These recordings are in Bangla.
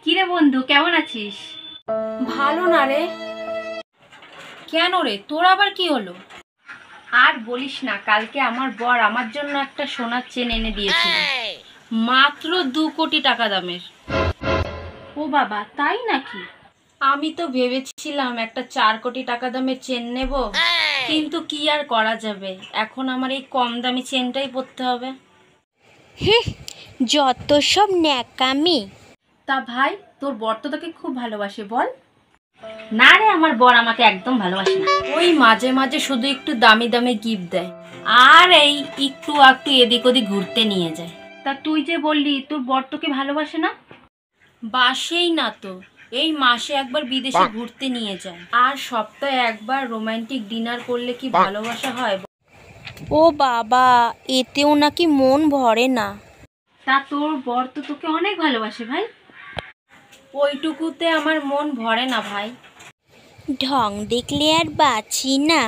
কিরে বন্ধু, কেমন আছিস? ভালো না রে। কেন রে, তোর আবার কি হলো? আর বলিস না, কালকে আমার বর আমার জন্য একটা সোনার চেন এনে দিয়েছিল। মাত্র 2 কোটি টাকা দামের। ও বাবা, তাই নাকি? আমি তো ভেবেছিলাম একটা 4 কোটি টাকা দামের চেন নেব, কিন্তু কি আর করা যাবে, এখন আমার এই কম দামি চেনটাই পরতে হবে। যত সব ন্যাকামি। তা ভাই, তোর বর তো তোকে খুব ভালোবাসে বল। না রে, আমার বর আমাকে একদম ভালোবাসে না। ওই মাঝে মাঝে শুধু একটু দামি দামি গিফট দেয়, আর এই একটু একটু এদিক ওদিক ঘুরতে নিয়ে যায়। তা তুই যে বললি তোর বর তোকে ভালোবাসে না। বাসেই না তো, এই মাসে একবার বিদেশে ঘুরতে নিয়ে যায়, আর সপ্তাহে একবার রোমান্টিক ডিনার করলে কি ভালোবাসা হয়? ও বাবা, এতেও নাকি মন ভরে না। তা তোর বর তো তোকে অনেক ভালোবাসে ভাই। ওইটুকুতে আমার মন ভরে না ভাই। ঢং দেখলে আর বাঁচি না।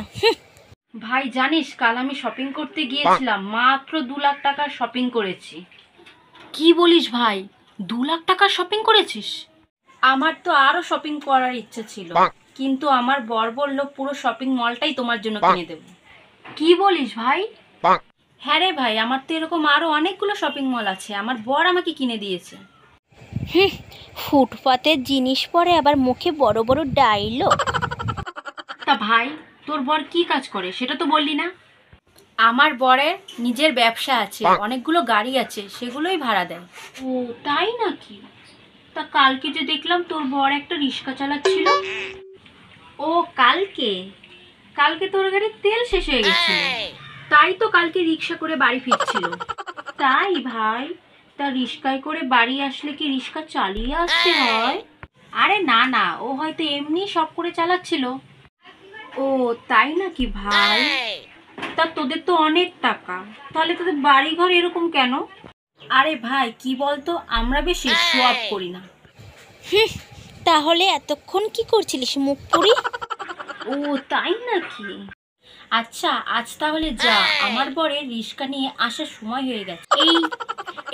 ভাই জানিস, কাল আমি শপিং করতে গিয়েছিলাম, মাত্র 2 লাখ টাকার শপিং করেছি। কি বলিস ভাই, 2 লাখ টাকার শপিং করেছিস? আমার তো আরো শপিং করার ইচ্ছে ছিল, কিন্তু আমার বর বলল পুরো শপিং মলটাই তোমার জন্য কিনে দেব। কি বলিস ভাই? হ্যাঁ রে ভাই, আমার তো এরকম আরো অনেকগুলো শপিং মল আছে, আমার বর আমাকে কিনে দিয়েছে। ফুটপাতের জিনিস পরে আবার মুখে বড় বড় ডায়লগ। তা ভাই, তোর বর কি কাজ করে সেটা তো বললি না। আমার বরের নিজের ব্যবসা আছে, অনেকগুলো গাড়ি আছে, সেগুলোই ভাড়া দেয়। ও তাই নাকি? তা কালকে যে দেখলাম তোর বর একটা রিক্সা চালাচ্ছিল। ও কালকে কালকে তোর গাড়ির তেল শেষ হয়ে গেছিল, তাই তো কালকে রিক্সা করে বাড়ি ফিরছিল। তাই ভাই, তা রিক্সায় করে বাড়ি আসলে কি রিক্সা চালিয়ে আসতে হয়? আরে না না, ও হয়তো এমনি শখ করে চালাচ্ছিল। ও তাই নাকি ভাই? তা তোদের তো অনেক টাকা, তাহলে তোদের বাড়ি ঘর এরকম কেন? আরে ভাই কি বলতো, আমরা বেশি শো অফ করি না। তাহলে এতক্ষণ কি করছিলিস মুখ পুরি? ও তাই নাকি? আচ্ছা আজ তাহলে যা, আমার বরের রিক্সা নিয়ে আসার সময় হয়ে গেছে। এই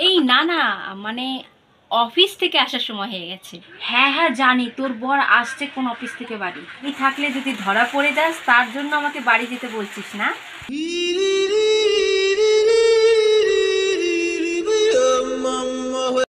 এই না না, মানে অফিস থেকে আসার সময় হয়ে গেছে। হ্যাঁ হ্যাঁ জানি, তোর বর আসছে কোন অফিস থেকে বাড়ি। তুই থাকলে যদি ধরা পড়ে যাস, তার জন্য আমাকে বাড়ি যেতে বলছিস না?